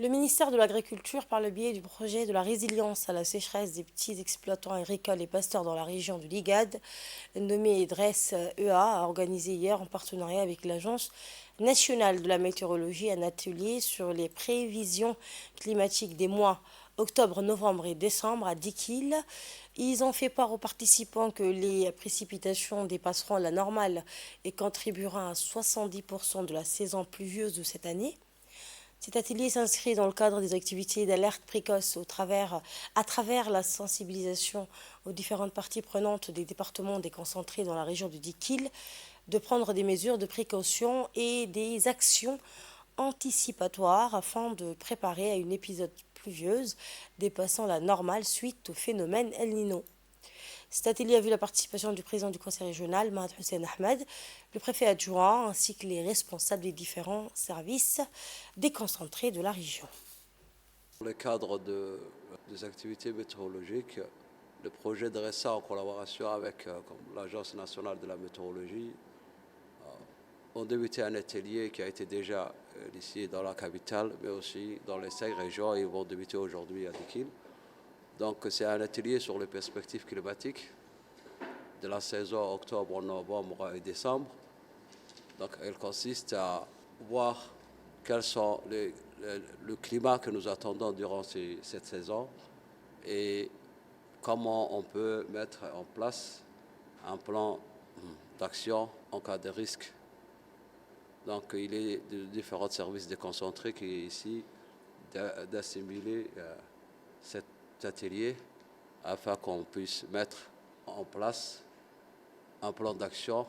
Le ministère de l'Agriculture, par le biais du projet de la résilience à la sécheresse des petits exploitants agricoles et pasteurs dans la région du Ligad, nommé DRESS EA, a organisé hier en partenariat avec l'Agence nationale de la météorologie un atelier sur les prévisions climatiques des mois octobre, novembre et décembre à Dikil. Ils ont fait part aux participants que les précipitations dépasseront la normale et contribueront à 70% de la saison pluvieuse de cette année. Cet atelier s'inscrit dans le cadre des activités d'alerte précoce à travers la sensibilisation aux différentes parties prenantes des départements déconcentrés dans la région du Dikil de prendre des mesures de précaution et des actions anticipatoires afin de préparer à une épisode pluvieuse dépassant la normale suite au phénomène El Niño. Cet atelier a vu la participation du président du conseil régional, Mahad Hussein Ahmed, le préfet adjoint, ainsi que les responsables des différents services déconcentrés de la région. Dans le cadre des activités météorologiques, le projet DRESA en collaboration avec l'Agence nationale de la météorologie ont débuté un atelier qui a été déjà initié dans la capitale, mais aussi dans les 5 régions et ils vont débuter aujourd'hui à Dikil. Donc c'est un atelier sur les perspectives climatiques de la saison octobre, novembre et décembre. Donc elle consiste à voir quels sont le climat que nous attendons durant cette saison et comment on peut mettre en place un plan d'action en cas de risque. Donc il est de différents services déconcentrés qui est ici d'assimiler cet atelier afin qu'on puisse mettre en place un plan d'action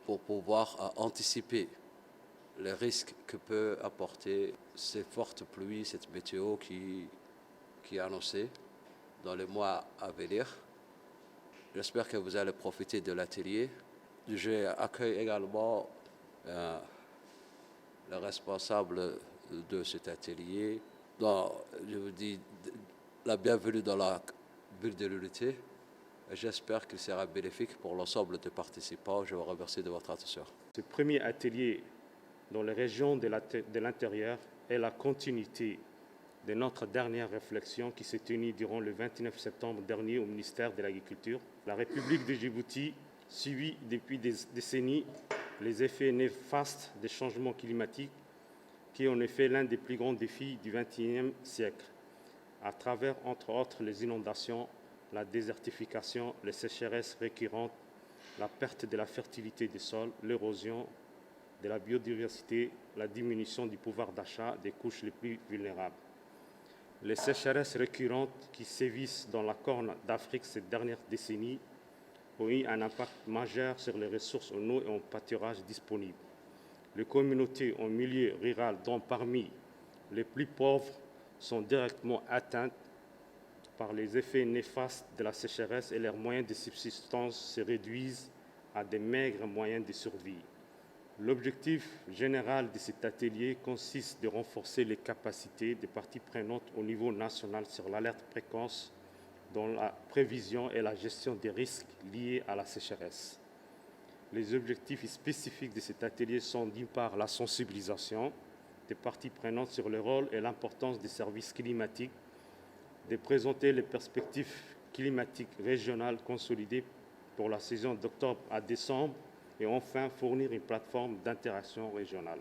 pour pouvoir anticiper les risques que peut apporter ces fortes pluies, cette météo qui est annoncée dans les mois à venir. J'espère que vous allez profiter de l'atelier. J'ai accueilli également le responsable de cet atelier. Donc, je vous dis la bienvenue dans la ville de l'unité. J'espère qu'il sera bénéfique pour l'ensemble des participants. Je vous remercie de votre attention. Ce premier atelier dans les régions de l'intérieur est la continuité de notre dernière réflexion qui s'est tenue durant le 29 septembre dernier au ministère de l'Agriculture. La République de Djibouti subit depuis des décennies les effets néfastes des changements climatiques qui est en effet l'un des plus grands défis du XXIe siècle, à travers, entre autres, les inondations, la désertification, les sécheresses récurrentes, la perte de la fertilité des sols, l'érosion de la biodiversité, la diminution du pouvoir d'achat des couches les plus vulnérables. Les sécheresses récurrentes qui sévissent dans la Corne d'Afrique ces dernières décennies ont eu un impact majeur sur les ressources en eau et en pâturage disponibles. Les communautés en milieu rural, dont parmi les plus pauvres, sont directement atteintes par les effets néfastes de la sécheresse et leurs moyens de subsistance se réduisent à des maigres moyens de survie. L'objectif général de cet atelier consiste de renforcer les capacités des parties prenantes au niveau national sur l'alerte précoce dans la prévision et la gestion des risques liés à la sécheresse. Les objectifs spécifiques de cet atelier sont d'une part la sensibilisation des parties prenantes sur le rôle et l'importance des services climatiques, de présenter les perspectives climatiques régionales consolidées pour la saison d'octobre à décembre et enfin fournir une plateforme d'interaction régionale.